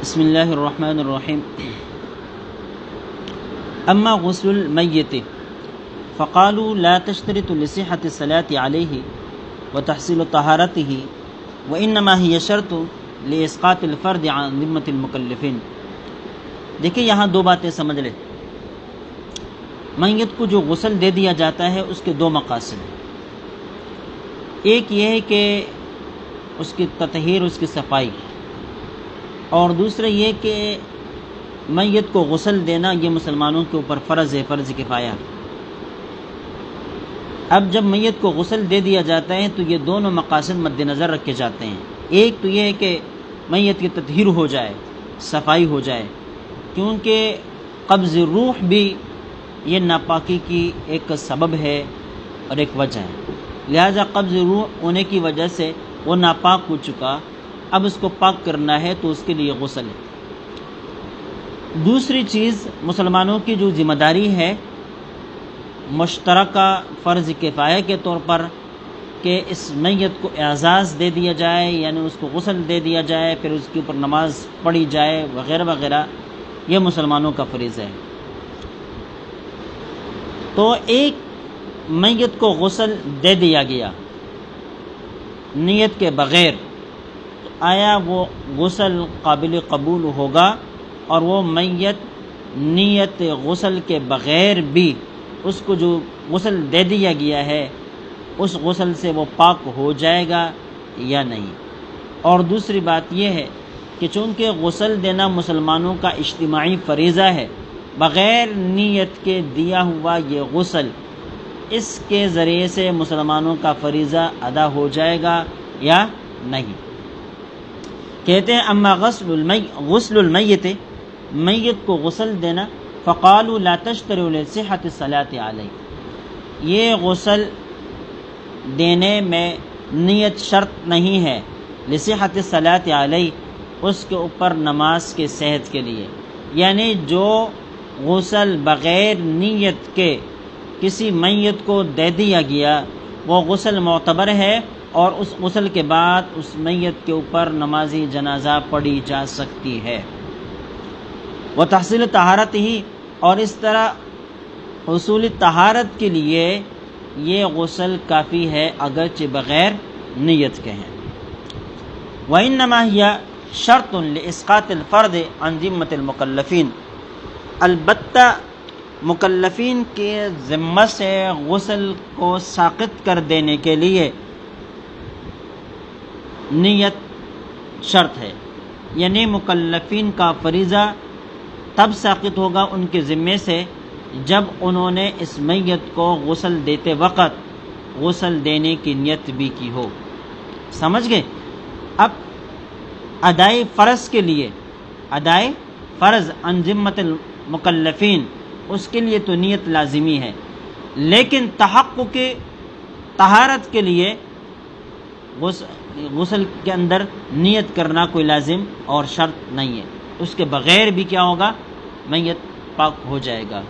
بسم اللہ الرحمن الرحیم اما غسل المیت فقالوا لا تشترط لصحة الصلاة علیہ وتحصیل طہارته وانما هي شرط لاسقاط الفرد عن ذمة المکلفین۔ دیکھیں یہاں دو باتیں سمجھ لیں۔ میت کو جو غسل دے دیا جاتا ہے اس کے دو مقاصد ہیں۔ ایک یہ ہے کہ اس کی تطہیر، اس کی صفائی، اور دوسرا یہ کہ میت کو غسل دینا یہ مسلمانوں کے اوپر فرض ہے، فرض کفایہ۔ اب جب میت کو غسل دے دیا جاتا ہے تو یہ دونوں مقاصد مد نظر رکھے جاتے ہیں۔ ایک تو یہ ہے کہ میت کی تطہیر ہو جائے، صفائی ہو جائے، کیونکہ قبض روح بھی یہ ناپاکی کی ایک سبب ہے اور ایک وجہ ہے، لہذا قبض روح ہونے کی وجہ سے وہ ناپاک ہو چکا، اب اس کو پاک کرنا ہے تو اس کے لیے غسل ہے۔ دوسری چیز مسلمانوں کی جو ذمہ داری ہے مشترکہ فرض کفایہ کے طور پر کہ اس میت کو اعزاز دے دیا جائے، یعنی اس کو غسل دے دیا جائے، پھر اس کے اوپر نماز پڑھی جائے وغیرہ وغیرہ، یہ مسلمانوں کا فریضہ ہے۔ تو ایک میت کو غسل دے دیا گیا نیت کے بغیر، تو آیا وہ غسل قابل قبول ہوگا؟ اور وہ میت نیت غسل کے بغیر بھی اس کو جو غسل دے دیا گیا ہے اس غسل سے وہ پاک ہو جائے گا یا نہیں؟ اور دوسری بات یہ ہے کہ چونکہ غسل دینا مسلمانوں کا اجتماعی فریضہ ہے، بغیر نیت کے دیا ہوا یہ غسل اس کے ذریعے سے مسلمانوں کا فریضہ ادا ہو جائے گا یا نہیں؟ کہتے ہیں اما غسل المیت، میت کو غسل دینا، فقالوا لا تشتروا لصحة الصلاة علیہ، یہ غسل دینے میں نیت شرط نہیں ہے، لصحة الصلاة علیہ، اس کے اوپر نماز کے صحت کے لیے، یعنی جو غسل بغیر نیت کے کسی میت کو دے دیا گیا وہ غسل معتبر ہے، اور اس غسل کے بعد اس میت کے اوپر نماز جنازہ پڑھی جا سکتی ہے۔ وتحصیل طہارت ہی، اور اس طرح حصول طہارت کے لیے یہ غسل کافی ہے اگرچہ بغیر نیت کے ہیں۔ وَإِنَّمَا هِيَ شَرْطٌ لِإِسْقَاطِ الْفَرْضِ عَنْ ذِمَّةِ الْمُكَلَّفِينَ، البتہ مکلفین کے ذمہ سے غسل کو ساقط کر دینے کے لیے نیت شرط ہے، یعنی مکلفین کا فریضہ تب ساقط ہوگا ان کے ذمے سے جب انہوں نے اس میت کو غسل دیتے وقت غسل دینے کی نیت بھی کی ہو۔ سمجھ گئے؟ اب ادائے فرض کے لیے، ادائے فرض عن ذمۃ المکلفین، اس کے لیے تو نیت لازمی ہے، لیکن تحقق طہارت کے لیے غسل کے اندر نیت کرنا کوئی لازم اور شرط نہیں ہے، اس کے بغیر بھی کیا ہوگا؟ میت پاک ہو جائے گا۔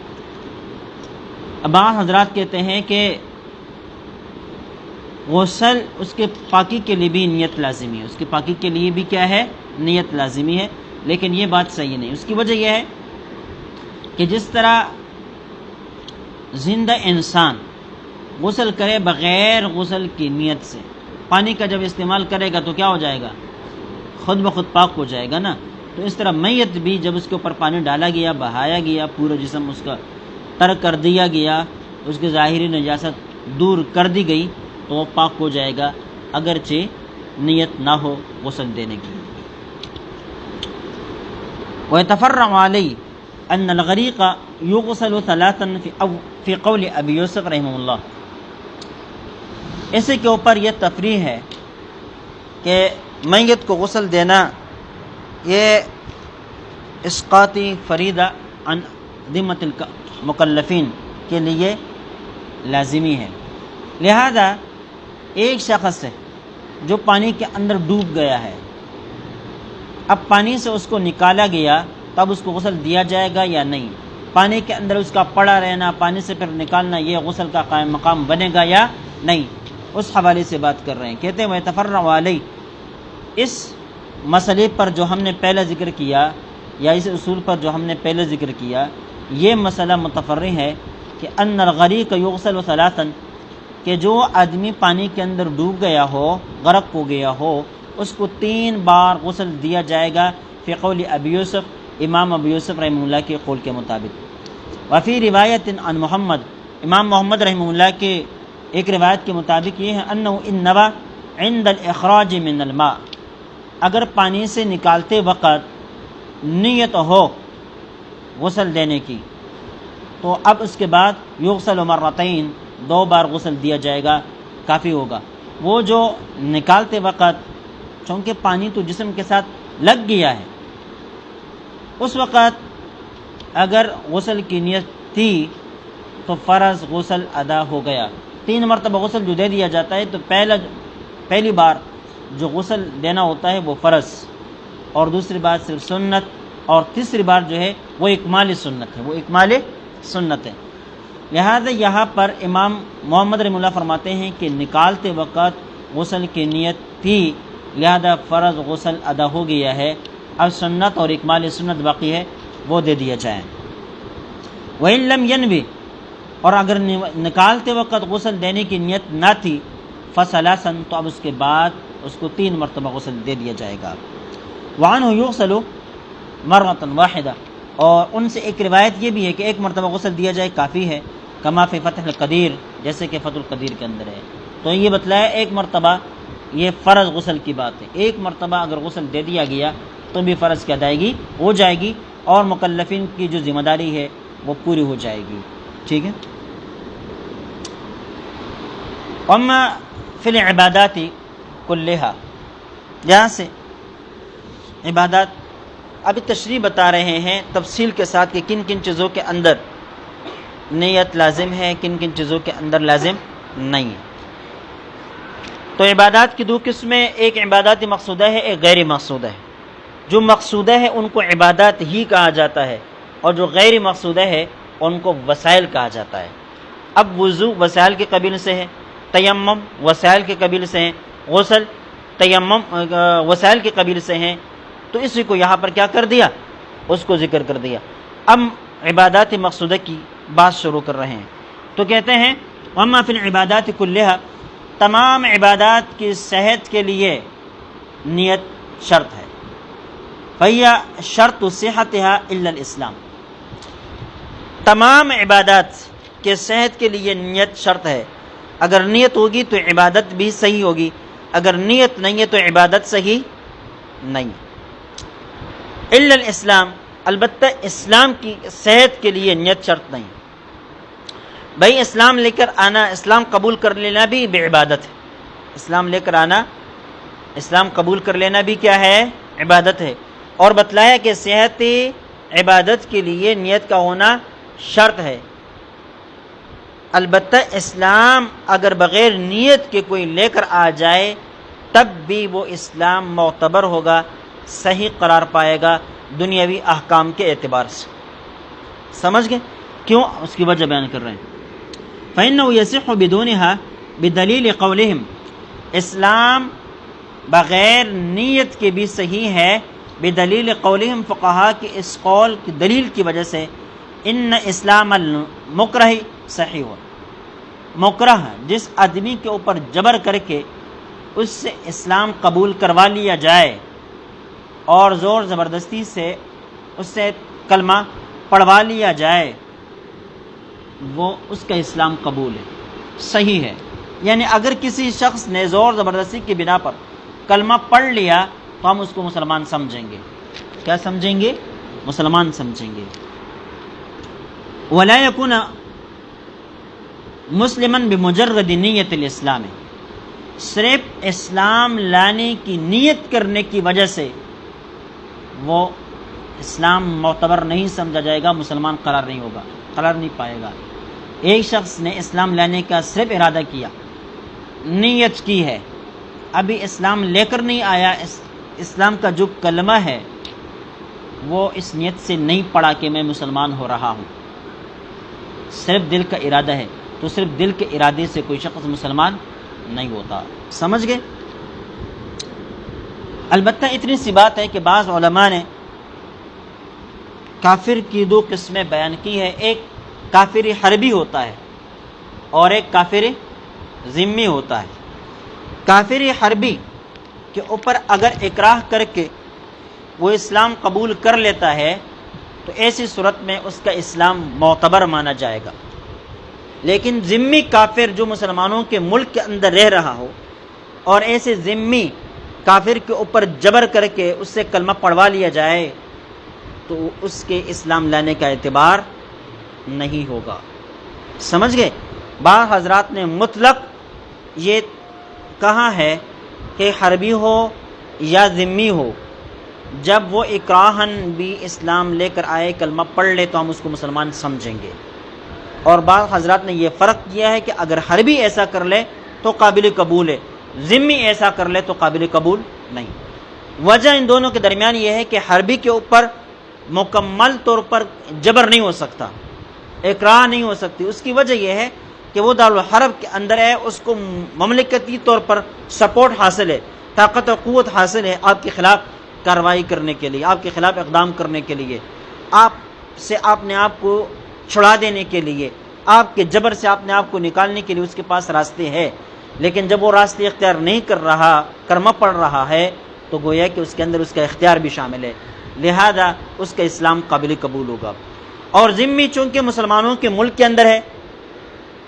اب بعض حضرات کہتے ہیں کہ غسل اس کے پاکی کے لیے بھی نیت لازمی ہے، اس کی پاکی کے لیے بھی کیا ہے؟ نیت لازمی ہے، لیکن یہ بات صحیح نہیں۔ اس کی وجہ یہ ہے کہ جس طرح زندہ انسان غسل کرے بغیر غسل کی نیت سے، پانی کا جب استعمال کرے گا تو کیا ہو جائے گا؟ خود بخود پاک ہو جائے گا نا۔ تو اس طرح میت بھی جب اس کے اوپر پانی ڈالا گیا، بہایا گیا، پورا جسم اس کا تر کر دیا گیا، اس کے ظاہری نجاست دور کر دی گئی تو وہ پاک ہو جائے گا اگرچہ نیت نہ ہو غسل دینے کی۔ وَيَتَفَرَّعُ عَلَيْهِ أَنَّ الْغَرِيقَ يُغْسَلُ ثَلَاثًا فِي قَوْلِ أَبِي یوسف رحمہ اللہ۔ اسی کے اوپر یہ تفریح ہے کہ میت کو غسل دینا یہ اسقاطی فریضہ عن ذمۃ المکلفین کے لیے لازمی ہے، لہذا ایک شخص ہے جو پانی کے اندر ڈوب گیا ہے، اب پانی سے اس کو نکالا گیا تب اس کو غسل دیا جائے گا یا نہیں؟ پانی کے اندر اس کا پڑا رہنا، پانی سے پھر نکالنا، یہ غسل کا قائم مقام بنے گا یا نہیں؟ اس حوالے سے بات کر رہے ہیں۔ کہتے ہیں وَيَتَفَرَّعُ عَلَيْهِ، اس مسئلے پر جو ہم نے پہلے ذکر کیا یا اس اصول پر جو ہم نے پہلے ذکر کیا، یہ مسئلہ متفرع ہے کہ ان الغریق یغسل ثلاثا، کہ جو آدمی پانی کے اندر ڈوب گیا ہو، غرق ہو گیا ہو، اس کو 3 بار غسل دیا جائے گا، فی قول ابی یوسف، امام ابو یوسف رحمہ اللہ کے قول کے مطابق۔ وفی روایت عن محمد، امام محمد رحمہ اللہ کے ایک روایت کے مطابق یہ ہے انہ ان نوى عند الاخراج من الماء، اگر پانی سے نکالتے وقت نیت ہو غسل دینے کی تو اب اس کے بعد یغسل مرتین، 2 بار غسل دیا جائے گا، کافی ہوگا۔ وہ جو نکالتے وقت، چونکہ پانی تو جسم کے ساتھ لگ گیا ہے، اس وقت اگر غسل کی نیت تھی تو فرض غسل ادا ہو گیا۔ 3 مرتبہ غسل جو دے دیا جاتا ہے تو پہلی بار جو غسل دینا ہوتا ہے وہ فرض، اور دوسری بار صرف سنت، اور تیسری بار جو ہے وہ اکمال سنت ہے، وہ اکمال سنت ہے۔ لہذا یہاں پر امام محمد رحمہ اللہ فرماتے ہیں کہ نکالتے وقت غسل کی نیت تھی، لہذا فرض غسل ادا ہو گیا ہے، اب سنت اور اکمال سنت باقی ہے، وہ دے دیا جائے۔ وَإِن لَمْ يَنْوِ، اور اگر نکالتے وقت غسل دینے کی نیت نہ تھی، فَثَلَاثًا، تو اب اس کے بعد اس کو 3 مرتبہ غسل دے دیا جائے گا۔ وَعَنْهُ يُغْسَلُ مَرَّةً وَاحِدَةً، اور ان سے ایک روایت یہ بھی ہے کہ 1 مرتبہ غسل دیا جائے کافی ہے، کما فی فتح القدیر، جیسے کہ فتح القدیر کے اندر ہے۔ تو یہ بتلایا 1 مرتبہ، یہ فرض غسل کی بات ہے، 1 مرتبہ اگر غسل دے دیا گیا تو بھی فرض کی ادائیگی ہو جائے گی، اور مکلفین کی جو ذمہ داری ہے وہ پوری ہو جائے گی، ٹھیک ہے۔ اما فی العبادات کلھا، یہاں سے عبادات ابھی تشریح بتا رہے ہیں تفصیل کے ساتھ کہ کن کن چیزوں کے اندر نیت لازم ہے، کن کن چیزوں کے اندر لازم نہیں ہے۔ تو عبادات کی 2 قسمیں، ایک عبادات مقصودہ ہے، ایک غیر مقصودہ ہے۔ جو مقصودہ ہے ان کو عبادات ہی کہا جاتا ہے، اور جو غیر مقصودہ ہے ان کو وسائل کہا جاتا ہے۔ اب وضو وسائل کے قبیل سے ہے، تیمم وسائل کے قبیل سے ہیں، غسل تیمم وسائل کے قبیل سے ہیں، تو اسی کو یہاں پر کیا کر دیا، اس کو ذکر کر دیا۔ اب عبادات مقصودہ کی بات شروع کر رہے ہیں، تو کہتے ہیں وَأَمَّا فِي الْعِبَادَاتِ كُلِّهَا، تمام عبادات کی صحت کے لیے نیت شرط ہے، فَهِيَ شَرْطُ صِحَّتِهَا إِلَّا الْإِسْلَامِ، تمام عبادات کے صحت کے لیے نیت شرط ہے۔ اگر نیت ہوگی تو عبادت بھی صحیح ہوگی، اگر نیت نہیں ہے تو عبادت صحیح نہیں۔ الا الاسلام، البتہ اسلام کی صحت کے لیے نیت شرط نہیں۔ بھائی اسلام لے کر آنا، اسلام قبول کر لینا بھی عبادت ہے، اسلام لے کر آنا، اسلام قبول کر لینا بھی کیا ہے، عبادت ہے۔ اور بتلایا کہ صحت عبادت کے لیے نیت کا ہونا شرط ہے۔ البتہ اسلام اگر بغیر نیت کے کوئی لے کر آ جائے تب بھی وہ اسلام معتبر ہوگا، صحیح قرار پائے گا دنیاوی احکام کے اعتبار سے۔ سمجھ گئے کیوں؟ اس کی وجہ بیان کر رہے ہیں۔ فَإِنَّهُ يَصِحُّ بِدُونِهَا بِدَلِيلِ قَوْلِهِمْ، اسلام بغیر نیت کے بھی صحیح ہے، بدلیل قولہم، فقہا کی اس قول کی دلیل کی وجہ سے، ان اسلام المکرہ صحیح ہو، مکرہ جس آدمی کے اوپر جبر کر کے اس سے اسلام قبول کروا لیا جائے اور زور زبردستی سے اس سے کلمہ پڑھوا لیا جائے، وہ اس کا اسلام قبول ہے، صحیح ہے۔ یعنی اگر کسی شخص نے زور زبردستی کی بنا پر کلمہ پڑھ لیا تو ہم اس کو مسلمان سمجھیں گے، کیا سمجھیں گے؟ مسلمان سمجھیں گے۔ ولا يكون مسلما بمجرد نیت الاسلام، صرف اسلام لانے کی نیت کرنے کی وجہ سے وہ اسلام معتبر نہیں سمجھا جائے گا، مسلمان قرار نہیں ہوگا، قرار نہیں پائے گا۔ ایک شخص نے اسلام لانے کا صرف ارادہ کیا، نیت کی ہے، ابھی اسلام لے کر نہیں آیا، اسلام کا جو کلمہ ہے وہ اس نیت سے نہیں پڑا کہ میں مسلمان ہو رہا ہوں، صرف دل کا ارادہ ہے، تو صرف دل کے ارادے سے کوئی شخص مسلمان نہیں ہوتا۔ سمجھ گئے؟ البتہ اتنی سی بات ہے کہ بعض علماء نے کافر کی دو قسمیں بیان کی ہے، ایک کافر حربی ہوتا ہے اور ایک کافر ذمی ہوتا ہے۔ کافر حربی کے اوپر اگر اکراہ کر کے وہ اسلام قبول کر لیتا ہے تو ایسی صورت میں اس کا اسلام معتبر مانا جائے گا، لیکن ذمی کافر جو مسلمانوں کے ملک کے اندر رہ رہا ہو اور ایسے ذمی کافر کے اوپر جبر کر کے اس سے کلمہ پڑھوا لیا جائے تو اس کے اسلام لانے کا اعتبار نہیں ہوگا۔ سمجھ گئے؟ بعض حضرات نے مطلق یہ کہا ہے کہ حربی ہو یا ذمی ہو، جب وہ اکراہن بھی اسلام لے کر آئے، کلمہ پڑھ لے تو ہم اس کو مسلمان سمجھیں گے۔ اور بعض حضرات نے یہ فرق کیا ہے کہ اگر حربی ایسا کر لے تو قابل قبول ہے، ذمی ایسا کر لے تو قابل قبول نہیں۔ وجہ ان دونوں کے درمیان یہ ہے کہ حربی کے اوپر مکمل طور پر جبر نہیں ہو سکتا، اکراہ نہیں ہو سکتی۔ اس کی وجہ یہ ہے کہ وہ دارالحرب کے اندر ہے، اس کو مملکتی طور پر سپورٹ حاصل ہے، طاقت و قوت حاصل ہے آپ کے خلاف کارروائی کرنے کے لیے، آپ کے خلاف اقدام کرنے کے لیے، آپ سے اپنے آپ کو چھڑا دینے کے لیے، آپ کے جبر سے اپنے آپ کو نکالنے کے لیے اس کے پاس راستے ہے۔ لیکن جب وہ راستے اختیار نہیں کر رہا، کلمہ پڑھ رہا ہے، تو گویا کہ اس کے اندر اس کا اختیار بھی شامل ہے، لہذا اس کا اسلام قابل قبول ہوگا۔ اور ذمی چونکہ مسلمانوں کے ملک کے اندر ہے،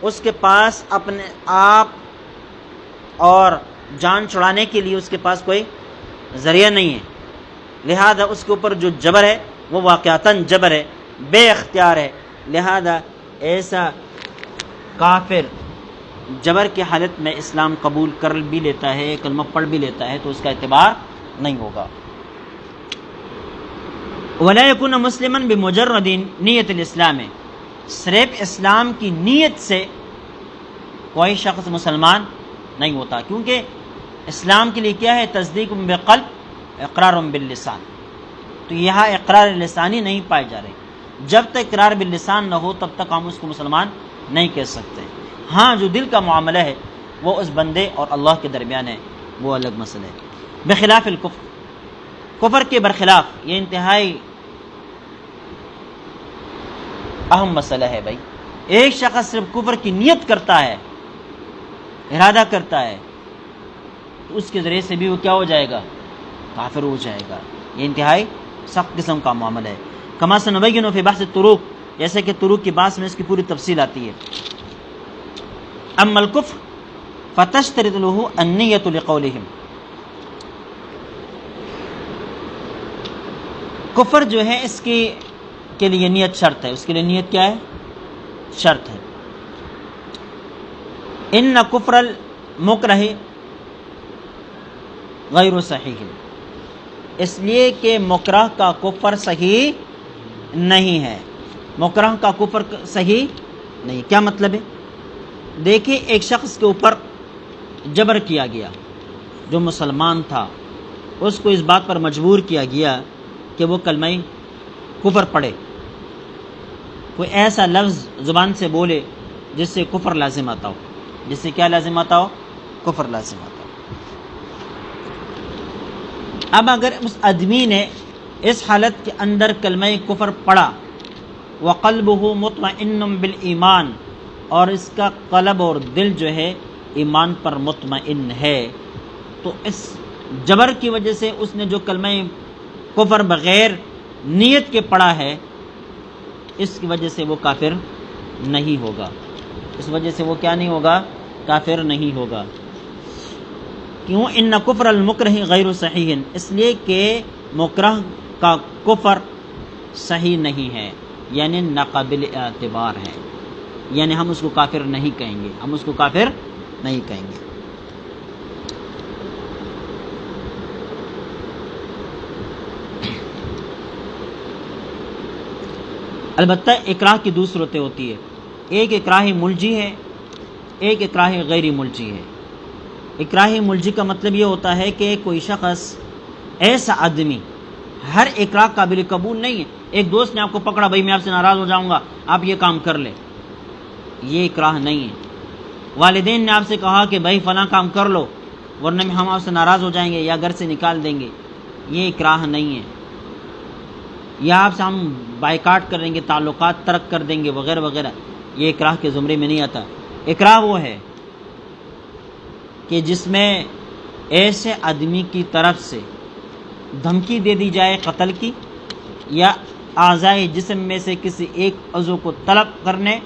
اس کے پاس اپنے آپ اور جان چھڑانے کے لیے اس کے پاس کوئی ذریعہ نہیں ہے، لہذا اس کے اوپر جو جبر ہے وہ واقعتاً جبر ہے، بے اختیار ہے، لہذا ایسا کافر جبر کی حالت میں اسلام قبول کر بھی لیتا ہے، کلمہ پڑھ بھی لیتا ہے، تو اس کا اعتبار نہیں ہوگا۔ وَلَا يَكُونَ مُسْلِمًا بِمُجَرَّدِ نِيَّةِ الْإِسْلَامِ، صرف اسلام کی نیت سے کوئی شخص مسلمان نہیں ہوتا، کیونکہ اسلام کے لیے کیا ہے؟ تصدیق بالقلب، اقرار باللسان۔ تو یہاں اقرار لسانی نہیں پائے جا رہے، جب تک اقرار باللسان نہ ہو تب تک ہم اس کو مسلمان نہیں کہہ سکتے۔ ہاں جو دل کا معاملہ ہے وہ اس بندے اور اللہ کے درمیان ہے، وہ الگ مسئلہ ہے۔ بخلاف الکفر، کفر کے برخلاف، یہ انتہائی اہم مسئلہ ہے بھائی۔ ایک شخص صرف کفر کی نیت کرتا ہے، ارادہ کرتا ہے، تو اس کے ذریعے سے بھی وہ کیا ہو جائے گا؟ کافر ہو جائے گا۔ یہ انتہائی سخت قسم کا معاملہ ہے۔ کما سنبین فی بحث الطرق، جیسے کہ طرق کی بحث میں اس کی پوری تفصیل آتی ہے۔ اما الکفر فتشترط له النیۃ لقولہم، کفر جو ہے اس کی کے لیے نیت شرط ہے، اس کے لیے نیت کیا ہے؟ شرط ہے۔ ان کفر المکرہ غیر صحیح، اس لیے کہ مکرہ کا کفر صحیح نہیں ہے، مکرہ کا کفر صحیح نہیں۔ کیا مطلب ہے؟ دیکھیں ایک شخص کے اوپر جبر کیا گیا، جو مسلمان تھا، اس کو اس بات پر مجبور کیا گیا کہ وہ کلمہ کفر پڑھے، کوئی ایسا لفظ زبان سے بولے جس سے کفر لازم آتا ہو، جس سے کیا لازم آتا ہو؟ کفر لازم آتا ہو۔ اب اگر اس آدمی نے اس حالت کے اندر کلمہ کفر پڑھا، وقلبہ مطمئن بالایمان، اور اس کا قلب اور دل جو ہے ایمان پر مطمئن ہے، تو اس جبر کی وجہ سے اس نے جو کلمہ کفر بغیر نیت کے پڑھا ہے، اس کی وجہ سے وہ کافر نہیں ہوگا، اس وجہ سے وہ کیا نہیں ہوگا؟ کافر نہیں ہوگا۔ کیوں؟ ان کفر المکرہ غیر صحیح، اس لیے کہ مکرہ کا کفر صحیح نہیں ہے، یعنی ناقابل اعتبار ہے، یعنی ہم اس کو کافر نہیں کہیں گے، ہم اس کو کافر نہیں کہیں گے۔ البتہ اکراہ کی دو صورتیں ہوتی ہے، ایک اکراہ ملجی ہے، ایک اکراہ غیر ملجی ہے۔ اکراہ ملجی کا مطلب یہ ہوتا ہے کہ کوئی شخص، ایسا آدمی، ہر اکراہ قابل قبول نہیں ہے۔ ایک دوست نے آپ کو پکڑا، بھائی میں آپ سے ناراض ہو جاؤں گا، آپ یہ کام کر لیں، یہ اکراہ نہیں ہے۔ والدین نے آپ سے کہا کہ بھائی فلاں کام کر لو، ورنہ ہم آپ سے ناراض ہو جائیں گے یا گھر سے نکال دیں گے، یہ اکراہ نہیں ہے، یا آپ سے ہم بائیکاٹ کریں گے، تعلقات ترک کر دیں گے وغیرہ وغیرہ، یہ اکراہ کے زمرے میں نہیں آتا۔ اکراہ وہ ہے کہ جس میں ایسے آدمی کی طرف سے دھمکی دے دی جائے قتل کی، یا اعضائے جسم میں سے کسی ایک عضو کو طلب کرنے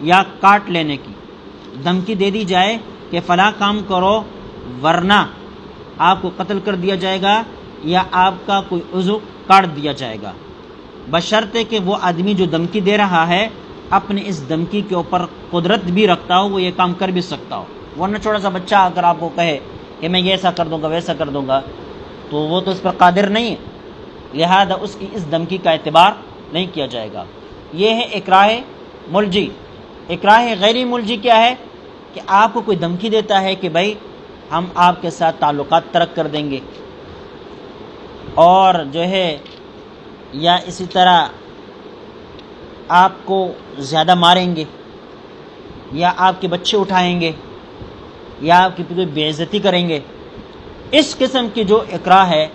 یا کاٹ لینے کی دھمکی دے دی جائے کہ فلاں کام کرو ورنہ آپ کو قتل کر دیا جائے گا یا آپ کا کوئی عضو کاٹ دیا جائے گا، بشرطے کہ وہ آدمی جو دھمکی دے رہا ہے اپنے اس دھمکی کے اوپر قدرت بھی رکھتا ہو، وہ یہ کام کر بھی سکتا ہو۔ ورنہ چھوٹا سا بچہ اگر آپ کو کہے کہ میں یہ ایسا کر دوں گا ویسا کر دوں گا، تو وہ تو اس پر قادر نہیں ہے، لہذا اس کی اس دھمکی کا اعتبار نہیں کیا جائے گا۔ یہ ہے اکراہ ملجی۔ اکراہ غیر ملجی کیا ہے؟ کہ آپ کو کوئی دھمکی دیتا ہے کہ بھائی ہم آپ کے ساتھ تعلقات ترک کر دیں گے، اور جو ہے یا اسی طرح آپ کو زیادہ ماریں گے، یا آپ کے بچے اٹھائیں گے، یا آپ کی پوری بے عزتی کریں گے، اس قسم کی جو اکراہ ہے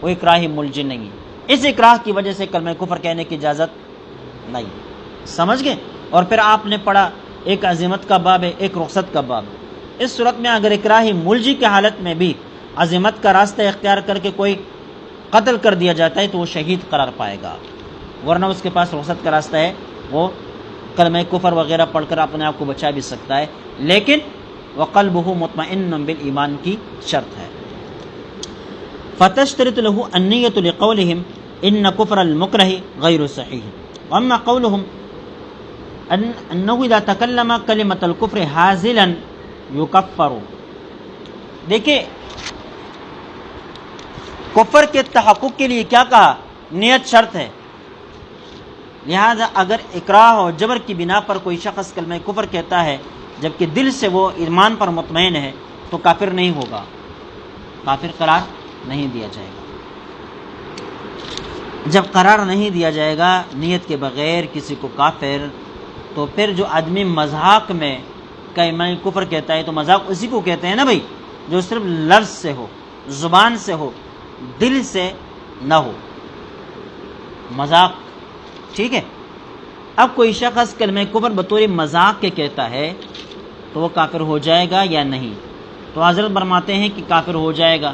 وہ اکراہ ملجی نہیں ہے۔ اس اکراہ کی وجہ سے کلمہ کفر کہنے کی اجازت نہیں، سمجھ گئے؟ اور پھر آپ نے پڑھا ایک عزیمت کا باب ہے، ایک رخصت کا باب ہے۔ اس صورت میں اگر اکراہ ملجی کی حالت میں بھی عزیمت کا راستہ اختیار کر کے کوئی قتل کر دیا جاتا ہے تو وہ شہید قرار پائے گا، ورنہ اس کے پاس رخصت کا راستہ ہے، وہ کلمہ کفر وغیرہ پڑھ کر اپنے آپ کو بچا بھی سکتا ہے، لیکن وقلبہ مطمئن بالایمان کی شرط ہے۔ فتشترط له النیۃ لقولہم ان کفر المکرہ غیر صحیح، واما قولہم انہ اذا تکلم کلمۃ الکفر ہازلا یکفر۔ دیکھیں کفر کے تحقق کے لیے کیا کہا؟ نیت شرط ہے، لہذا اگر اکراہ اور جبر کی بنا پر کوئی شخص کلمہ کفر کہتا ہے جبکہ دل سے وہ ایمان پر مطمئن ہے تو کافر نہیں ہوگا، کافر قرار نہیں دیا جائے گا۔ جب قرار نہیں دیا جائے گا نیت کے بغیر کسی کو کافر، تو پھر جو آدمی مذاق میں کلمہ کفر کہتا ہے تو مذاق اسی کو کہتے ہیں نا بھائی، جو صرف لفظ سے ہو، زبان سے ہو، دل سے نہ ہو، مذاق، ٹھیک ہے؟ اب کوئی شخص کلمہ کفر بطور مذاق کے کہتا ہے تو وہ کافر ہو جائے گا یا نہیں؟ تو حضرت فرماتے ہیں کہ کافر ہو جائے گا۔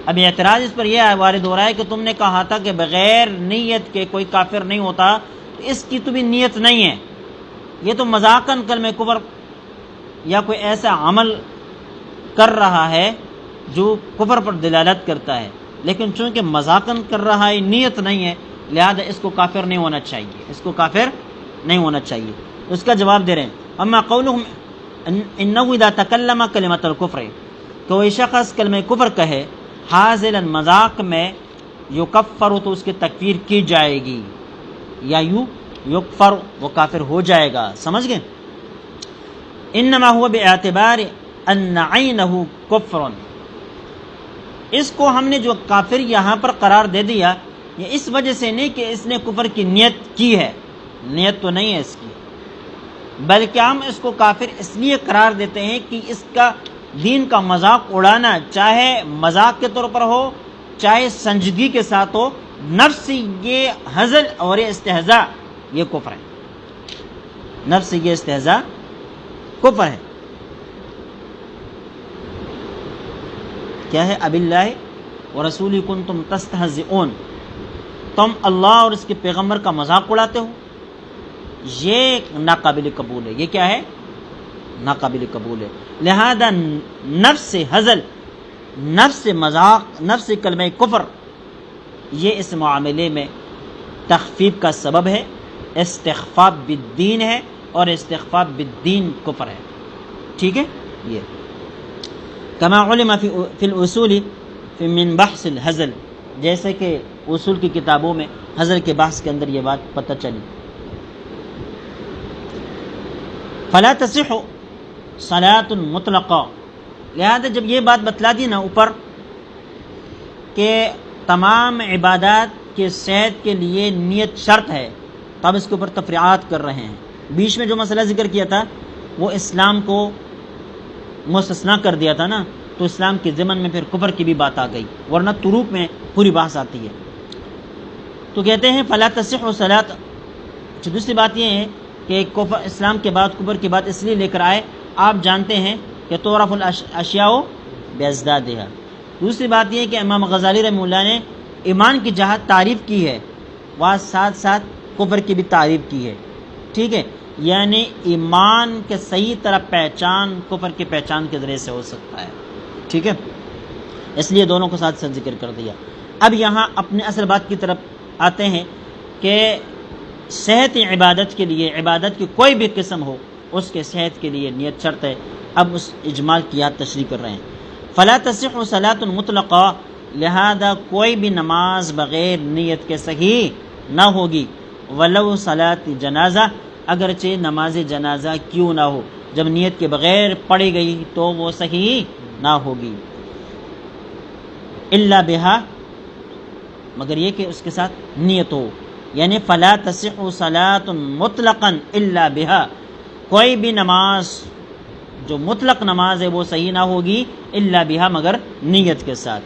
اب اعتراض اس پر یہ وارد ہو رہا ہے کہ تم نے کہا تھا کہ بغیر نیت کے کوئی کافر نہیں ہوتا، تو اس کی تو بھی نیت نہیں ہے، یہ تو مذاقاً کلمہ کفر یا کوئی ایسا عمل کر رہا ہے جو کفر پر دلالت کرتا ہے، لیکن چونکہ مذاقاً کر رہا ہے، نیت نہیں ہے، لہذا اس کو کافر نہیں ہونا چاہیے، اس کو کافر نہیں ہونا چاہیے۔ تو اس کا جواب دے رہے ہیں اما قولہم انہ اذا تکلم کلمۃ الکفر، کوئی شخص کلمہ کفر کہے حاضلا مذاق میں، یکفر تو اس کی تکفیر کی جائے گی، یا یکفر وہ کافر ہو جائے گا، سمجھ گئے؟ انما هو باعتبار ان عینہ کفر، اس کو ہم نے جو کافر یہاں پر قرار دے دیا یہ اس وجہ سے نہیں کہ اس نے کفر کی نیت کی ہے، نیت تو نہیں ہے اس کی، بلکہ ہم اس کو کافر اس لیے قرار دیتے ہیں کہ اس کا دین کا مذاق اڑانا، چاہے مذاق کے طور پر ہو چاہے سنجیدگی کے ساتھ ہو، نفس یہ ہزل اور یہ استہزاء یہ کفر ہے، نفس یہ استہزاء کفر ہے۔ کیا ہے؟ اب اللہ ورسولہ کنتم تستہزئون، تم اللہ اور اس کے پیغمبر کا مذاق اڑاتے ہو، یہ ناقابل قبول ہے۔ یہ کیا ہے؟ ناقابل قبول ہے۔ لہذا نفس ہزل، نفس مذاق، نفس کلمہ کفر، یہ اس معاملے میں تخفیف کا سبب ہے، استخفاف بالدین ہے، اور استخفاف بالدین کفر ہے، ٹھیک ہے؟ یہ کما علم فی الاصول من بحث الہزل، جیسے کہ اصول کی کتابوں میں ہزل کے بحث کے اندر یہ بات پتہ چلی۔ فلا تصح صلاۃ مطلقہ، لہذا جب یہ بات بتلا دی نا اوپر کہ تمام عبادات کے صحت کے لیے نیت شرط ہے، تو اب اس کے اوپر تفریعات کر رہے ہیں۔ بیچ میں جو مسئلہ ذکر کیا تھا وہ اسلام کو مستثنا کر دیا تھا نا، تو اسلام کے ضمن میں پھر کفر کی بھی بات آ گئی، ورنہ طروق میں پوری بحث آتی ہے۔ تو کہتے ہیں فلا تصح صلاۃ۔ دوسری بات یہ ہے کہ کفر اسلام کے بعد کفر کی بات اس لیے لے کر آئے، آپ جانتے ہیں کہ تعرف الاشیاء بازدادها۔ دوسری بات یہ ہے کہ امام غزالی رحمہ اللہ نے ایمان کی جہاں تعریف کی ہے وہاں ساتھ ساتھ کفر کی بھی تعریف کی ہے، ٹھیک ہے، یعنی ایمان کے صحیح طرح پہچان کفر کی پہچان کے ذریعے سے ہو سکتا ہے، ٹھیک ہے، اس لیے دونوں کو ساتھ ساتھ ذکر کر دیا۔ اب یہاں اپنے اصل بات کی طرف آتے ہیں کہ صحت عبادت کے لیے، عبادت کی کوئی بھی قسم ہو اس کے صحت کے لیے نیت شرط ہے۔ اب اس اجمال کی یاد تشریح کر رہے ہیں۔ فلا تصح صلاۃ مطلقہ، لہذا کوئی بھی نماز بغیر نیت کے صحیح نہ ہوگی، ولو صلاۃ جنازہ، اگرچہ نماز جنازہ کیوں نہ ہو، جب نیت کے بغیر پڑھی گئی تو وہ صحیح نہ ہوگی، الا بہا، مگر یہ کہ اس کے ساتھ نیت ہو، یعنی فلا تصح صلاۃ مطلقا الا بہا، کوئی بھی نماز جو مطلق نماز ہے وہ صحیح نہ ہوگی الا بہا، مگر نیت کے ساتھ،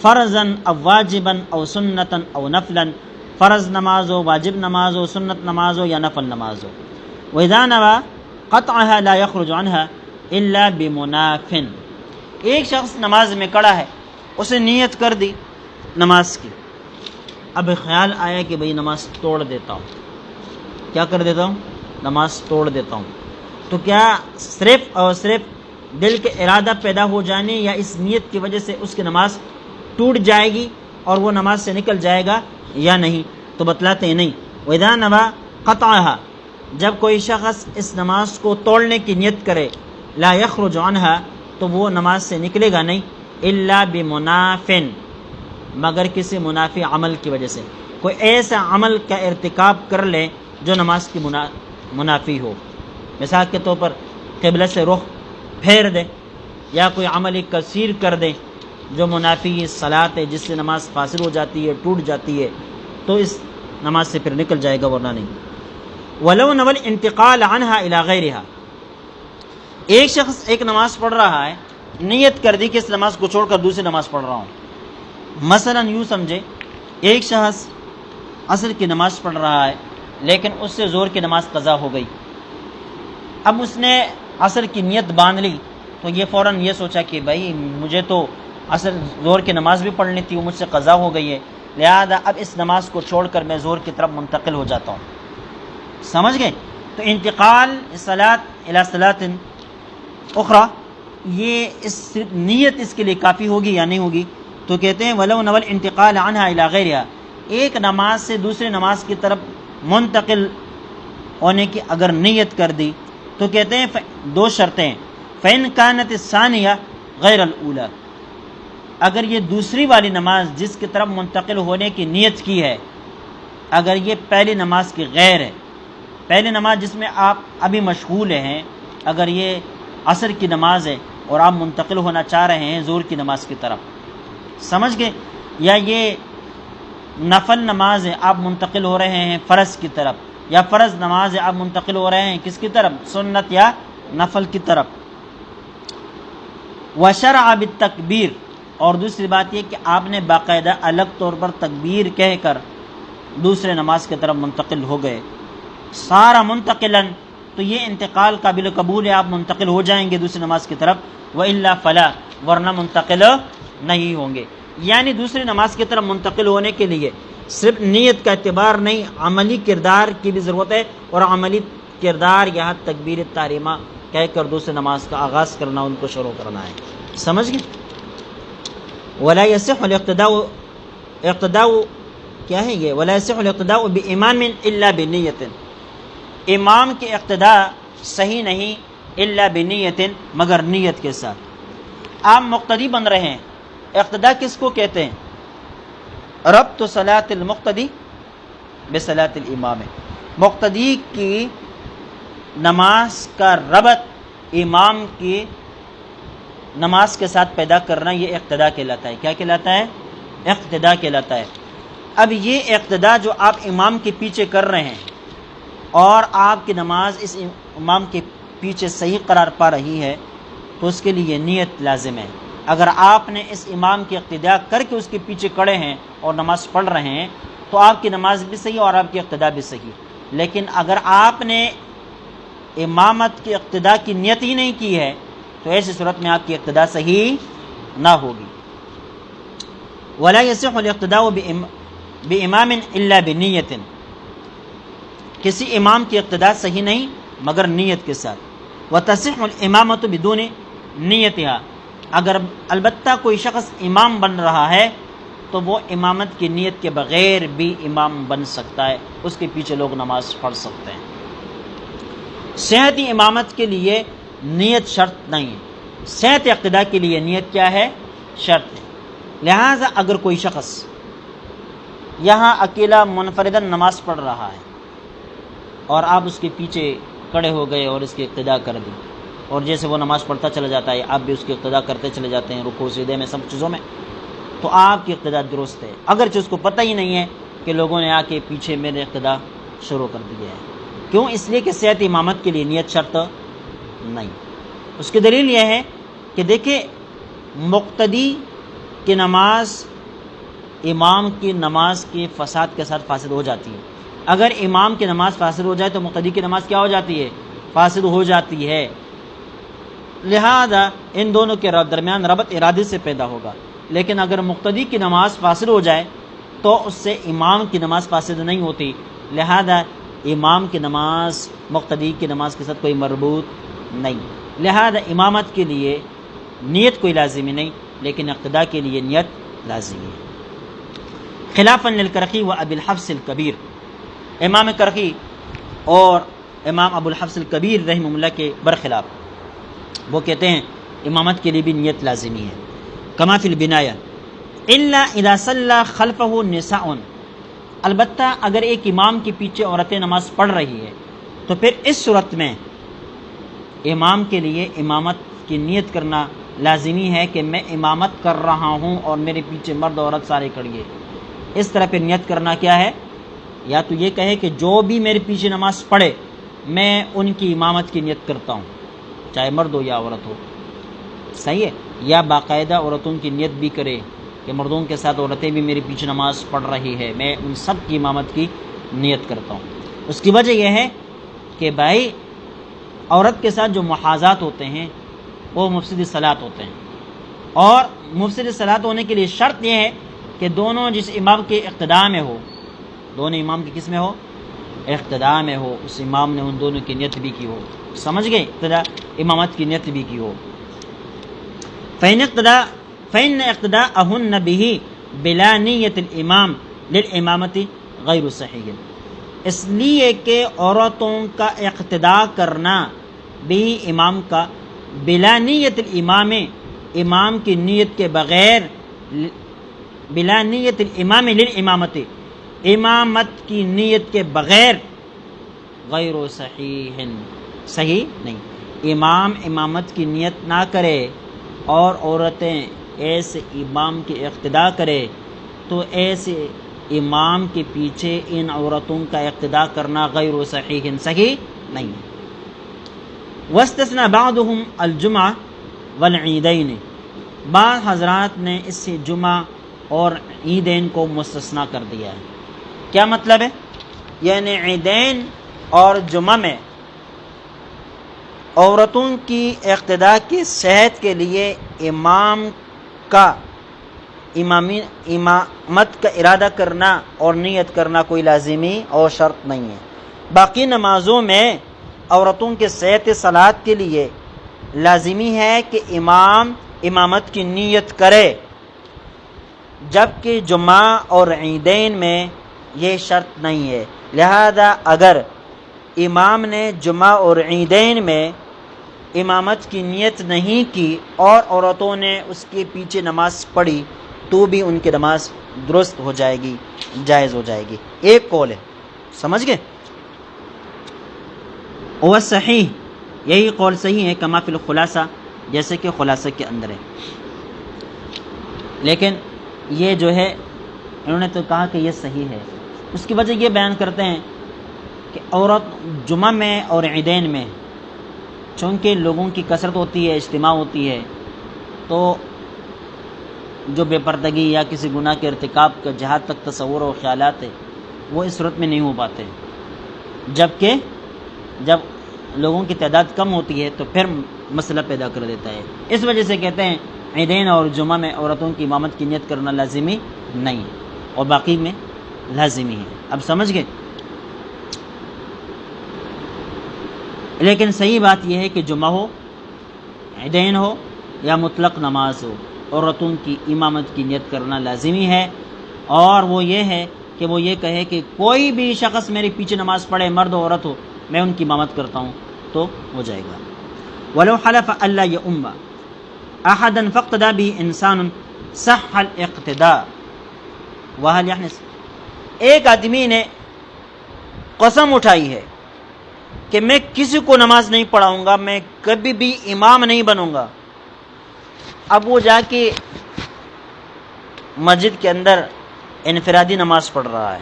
فرضا او واجبا او سنتا او نفلا، فرض نماز ہو، واجب نماز ہو، سنت نماز ہو یا نفل نماز ہو۔ وَإِذَا نَوَى قَطْعَهَا لَا يَخْرُجُ عَنْهَا إِلَّا بِمُنَافٍ، ایک شخص نماز میں کھڑا ہے، اسے نیت کر دی نماز کی، اب خیال آیا کہ بھئی نماز توڑ دیتا ہوں، کیا کر دیتا ہوں؟ نماز توڑ دیتا ہوں، تو کیا صرف اور صرف دل کے ارادہ پیدا ہو جانے یا اس نیت کی وجہ سے اس کی نماز ٹوٹ جائے گی اور وہ نماز سے نکل جائے گا یا نہیں؟ تو بتلاتے ہیں نہیں۔ وَإِذَا نَوَى قَطْعَهَا، جب کوئی شخص اس نماز کو توڑنے کی نیت کرے، لا يخرج عنها، تو وہ نماز سے نکلے گا نہیں، الا بمنافٍ، مگر کسی منافی عمل کی وجہ سے، کوئی ایسا عمل کا ارتکاب کر لے جو نماز کی منافی ہو، مثال کے طور پر قبلہ سے رخ پھیر دے، یا کوئی عمل کثیر کر دے جو منافی صلاۃ ہے، جس سے نماز فاصل ہو جاتی ہے، ٹوٹ جاتی ہے، تو اس نماز سے پھر نکل جائے گا، ورنہ نہیں۔ وَلَوْ نَوَى الْانْتِقَالَ عَنْهَا إِلَى غَيْرِهَا، ایک شخص ایک نماز پڑھ رہا ہے، نیت کر دی کہ اس نماز کو چھوڑ کر دوسری نماز پڑھ رہا ہوں، مثلا یوں سمجھے ایک شخص عصر کی نماز پڑھ رہا ہے لیکن اس سے ظہر کی نماز قضا ہو گئی، اب اس نے عصر کی نیت باندھ لی، تو یہ فوراً یہ سوچا کہ بھائی مجھے تو عصر ظہر کی نماز بھی پڑھنی تھی، وہ مجھ سے قضا ہو گئی ہے، لہذا اب اس نماز کو چھوڑ کر میں ظہر کی طرف منتقل ہو جاتا ہوں، سمجھ گئے؟ تو انتقال صلاۃ الی صلاۃ اخری، یہ صرف نیت اس کے لیے کافی ہوگی یا نہیں ہوگی؟ تو کہتے ہیں وَلَوْ نَوَى الْانْتِقَالَ عَنْهَا إِلَى غَيْرِهَا، ایک نماز سے دوسری نماز کی طرف منتقل ہونے کی اگر نیت کر دی تو کہتے ہیں دو شرطیں، فَإِنْ كَانَتِ الثَّانِيَةُ غَيْرَ الْأُولَى، اگر یہ دوسری والی نماز جس کی طرف منتقل ہونے کی نیت کی ہے، اگر یہ پہلی نماز کی غیر ہے، پہلی نماز جس میں آپ ابھی مشغول ہیں، اگر یہ عصر کی نماز ہے اور آپ منتقل ہونا چاہ رہے ہیں ظہر کی نماز کی طرف، سمجھ گئے؟ یا یہ نفل نماز ہے، آپ منتقل ہو رہے ہیں فرض کی طرف، یا فرض نماز ہے آپ منتقل ہو رہے ہیں کس کی طرف؟ سنت یا نفل کی طرف۔ وشرع بالتکبیر، اور دوسری بات یہ کہ آپ نے باقاعدہ الگ طور پر تکبیر کہہ کر دوسرے نماز کی طرف منتقل ہو گئے، سارا منتقلاً، تو یہ انتقال قابل قبول ہے، آپ منتقل ہو جائیں گے دوسری نماز کی طرف، وَإِلَّا فَلَا، ورنہ منتقل نہیں ہوں گے۔ یعنی دوسری نماز کی طرف منتقل ہونے کے لیے صرف نیت کا اعتبار نہیں، عملی کردار کی بھی ضرورت ہے، اور عملی کردار یہاں تکبیر تحریمہ کہہ کر دوسری نماز کا آغاز کرنا، ان کو شروع کرنا ہے، سمجھ گئے؟ ولا يصح الاقتداء، اقتداء کیا ہے یہ؟ ولا يصح الاقتداء بامام الا بنیت، امام کے اقتداء صحیح نہیں الا بنیت، مگر نیت کے ساتھ۔ آپ مقتدی بن رہے ہیں، اقتداء کس کو کہتے ہیں؟ ربط صلاۃ المقتدی بصلاۃ الامام، مقتدی کی نماز کا ربط امام کی نماز کے ساتھ پیدا کرنا، یہ اقتداء کہلاتا ہے۔ کیا کہلاتا ہے؟ اقتداء کہلاتا ہے۔ اب یہ اقتداء جو آپ امام کے پیچھے کر رہے ہیں اور آپ کی نماز اس امام کے پیچھے صحیح قرار پا رہی ہے، تو اس کے لیے نیت لازم ہے۔ اگر آپ نے اس امام کی اقتداء کر کے اس کے پیچھے کھڑے ہیں اور نماز پڑھ رہے ہیں تو آپ کی نماز بھی صحیح اور آپ کی اقتداء بھی صحیح. لیکن اگر آپ نے امامت کی اقتداء کی نیت ہی نہیں کی ہے تو ایسی صورت میں آپ کی اقتداء صحیح نہ ہوگی. ولا يصح الاقتداء بامام الا بنیت، کسی امام کی اقتداء صحیح نہیں مگر نیت کے ساتھ. وتصح الامامۃ بدون نیتها، اگر البتہ کوئی شخص امام بن رہا ہے تو وہ امامت کی نیت کے بغیر بھی امام بن سکتا ہے، اس کے پیچھے لوگ نماز پڑھ سکتے ہیں. صحت امامت کے لیے نیت شرط نہیں ہے، صحت اقتداء کے لیے نیت کیا ہے؟ شرط ہے. لہٰذا اگر کوئی شخص یہاں اکیلا منفردن نماز پڑھ رہا ہے اور آپ اس کے پیچھے کھڑے ہو گئے اور اس کی اقتداء کر دی، اور جیسے وہ نماز پڑھتا چلا جاتا ہے آپ بھی اس کی اقتداء کرتے چلے جاتے ہیں رکوع سجدے میں سب چیزوں میں، تو آپ کی اقتداء درست ہے، اگرچہ اس کو پتہ ہی نہیں ہے کہ لوگوں نے آ کے پیچھے میرے اقتداء شروع کر دی ہے. کیوں؟ اس لیے کہ صحت امامت کے لیے نیت شرط نہیں. اس کی دلیل یہ ہے کہ دیکھیں مقتدی کی نماز امام کی نماز کے فساد کے ساتھ فاسد ہو جاتی ہے. اگر امام کی نماز فاسد ہو جائے تو مقتدی کی نماز کیا ہو جاتی ہے؟ فاسد ہو جاتی ہے. لہذا ان دونوں کے درمیان ربط ارادے سے پیدا ہوگا. لیکن اگر مقتدی کی نماز فاسد ہو جائے تو اس سے امام کی نماز فاسد نہیں ہوتی. لہذا امام کی نماز مقتدی کی نماز کے ساتھ کوئی مربوط نہیں. لہذا امامت کے لیے نیت کوئی لازمی نہیں لیکن اقتداء کے لیے نیت لازمی ہے. خلافاً للکرخی و ابی الحفص الکبیر، امام کرخی اور امام ابو الحفص الکبیر رحمہ اللہ کے برخلاف وہ کہتے ہیں امامت کے لیے بھی نیت لازمی ہے. کما فی البنایہ الا اذا صلی خلفہ نساء، البتہ اگر ایک امام کے پیچھے عورتیں نماز پڑھ رہی ہے تو پھر اس صورت میں امام کے لیے امامت کی نیت کرنا لازمی ہے کہ میں امامت کر رہا ہوں اور میرے پیچھے مرد عورت سارے کھڑی ہے. اس طرح پہ نیت کرنا کیا ہے؟ یا تو یہ کہے کہ جو بھی میرے پیچھے نماز پڑھے میں ان کی امامت کی نیت کرتا ہوں چاہے مرد ہو یا عورت ہو، صحیح ہے. یا باقاعدہ عورتوں کی نیت بھی کرے کہ مردوں کے ساتھ عورتیں بھی میرے پیچھے نماز پڑھ رہی ہے، میں ان سب کی امامت کی نیت کرتا ہوں. اس کی وجہ یہ ہے کہ بھائی عورت کے ساتھ جو محاذات ہوتے ہیں وہ مفسد صلاۃ ہوتے ہیں، اور مفسد صلاۃ ہونے کے لیے شرط یہ ہے کہ دونوں جس امام کے اقتداء میں ہو، دونوں امام کی کس میں ہو؟ اقتداء میں ہو، اس امام نے ان دونوں کی نیت بھی کی ہو. سمجھ گئے؟ اقتداء امامت کی نیت بھی کی ہو. فإن اقتداءهن به بلا نیت الامام للامامت غیر صحیح، اس لیے کہ عورتوں کا اقتداء کرنا بھی امام کا بلا نیت الامام، امام کی نیت کے بغیر، بلا نیت الامام للامامت، امامت کی نیت کے بغیر غیر صحیح، صحیح نہیں. امام امامت کی نیت نہ کرے اور عورتیں ایسے امام کی اقتداء کرے تو ایسے امام کے پیچھے ان عورتوں کا اقتداء کرنا غیر صحیح، صحیح نہیں. واستثنى بعضهم الجمعہ والعیدین، بعض حضرات نے اس سے جمعہ اور عیدین کو مستثنیٰ کر دیا ہے. کیا مطلب ہے؟ یعنی عیدین اور جمعہ میں عورتوں کی اقتداء کی صحت کے لیے امام کا امامت کا ارادہ کرنا اور نیت کرنا کوئی لازمی اور شرط نہیں ہے. باقی نمازوں میں عورتوں کے صحت صلاۃ کے لیے لازمی ہے کہ امام امامت کی نیت کرے، جبکہ جمعہ اور عیدین میں یہ شرط نہیں ہے. لہذا اگر امام نے جمعہ اور عیدین میں امامت کی نیت نہیں کی اور عورتوں نے اس کے پیچھے نماز پڑھی تو بھی ان کی نماز درست ہو جائے گی، جائز ہو جائے گی. ایک قول ہے، سمجھ گئے؟ وہ صحیح، یہی قول صحیح ہے، کما فی الخلاصہ، جیسے کہ خلاصہ کے اندر ہے. لیکن یہ جو ہے انہوں نے تو کہا کہ یہ صحیح ہے. اس کی وجہ یہ بیان کرتے ہیں کہ عورت جمعہ میں اور عیدین میں چونکہ لوگوں کی کثرت ہوتی ہے، اجتماع ہوتی ہے، تو جو بے پردگی یا کسی گناہ کے ارتکاب کا جہاں تک تصور و خیالات ہے وہ اس صورت میں نہیں ہو پاتے، جبکہ جب لوگوں کی تعداد کم ہوتی ہے تو پھر مسئلہ پیدا کر دیتا ہے۔ اس وجہ سے کہتے ہیں عیدین اور جمعہ میں عورتوں کی امامت کی نیت کرنا لازمی نہیں اور باقی میں لازمی ہے۔ اب سمجھ گئے؟ لیکن صحیح بات یہ ہے کہ جمعہ ہو، عیدین ہو یا مطلق نماز ہو، عورتوں کی امامت کی نیت کرنا لازمی ہے، اور وہ یہ ہے کہ وہ یہ کہے کہ کوئی بھی شخص میرے پیچھے نماز پڑھے، مرد و عورت ہو، میں ان کی امامت کرتا ہوں تو ہو جائے گا۔ وَلَوْ حَلَفَ أَلَّا يَؤُمَّ أَحَدًا فَاقْتَدَىٰ بِهِ إِنسَانٌ صَحَّ الْاقْتِدَاءُ وَهَلْ يَحْنِثُ۔ ایک آدمی نے قسم اٹھائی ہے کہ میں کسی کو نماز نہیں پڑھاؤں گا، میں کبھی بھی امام نہیں بنوں گا۔ اب وہ جا کے مسجد کے اندر انفرادی نماز پڑھ رہا ہے۔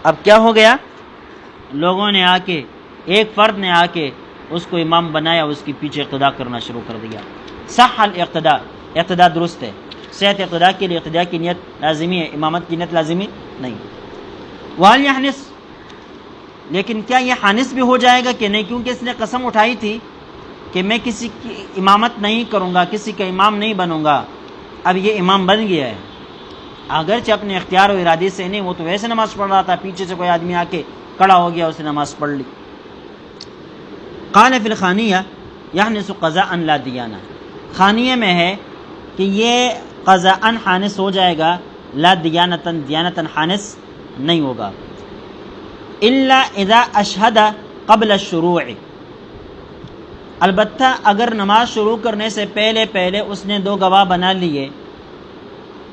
اب کیا ہو گیا؟ لوگوں نے آ کے، ایک فرد نے آ کے اس کو امام بنایا، اس کے پیچھے اقتداء کرنا شروع کر دیا۔ صح الاقتداء، اقتداء درست ہے، صحت اقتداء کے لیے اقتداء کی نیت لازمی ہے، امامت کی نیت لازمی نہیں۔ وَهَلْ يَحْنِثُ، لیکن کیا یہ حانث بھی ہو جائے گا کہ نہیں؟ کیونکہ اس نے قسم اٹھائی تھی کہ میں کسی کی امامت نہیں کروں گا، کسی کا امام نہیں بنوں گا۔ اب یہ امام بن گیا ہے، اگرچہ اپنے اختیار و ارادے سے نہیں، وہ تو ویسے نماز پڑھ رہا تھا، پیچھے سے کوئی آدمی آ کے کھڑا ہو گیا، اس نے نماز پڑھ لی۔ قال فی الخانیہ یحنث قضاء لا دیانہ، خانیہ میں ہے کہ یہ قضاء حانث ہو جائے گا، لا دیانتاً، دیانتاً حانث نہیں ہوگا۔ الا اذا اشہد قبل الشروع، البتہ اگر نماز شروع کرنے سے پہلے اس نے دو گواہ بنا لیے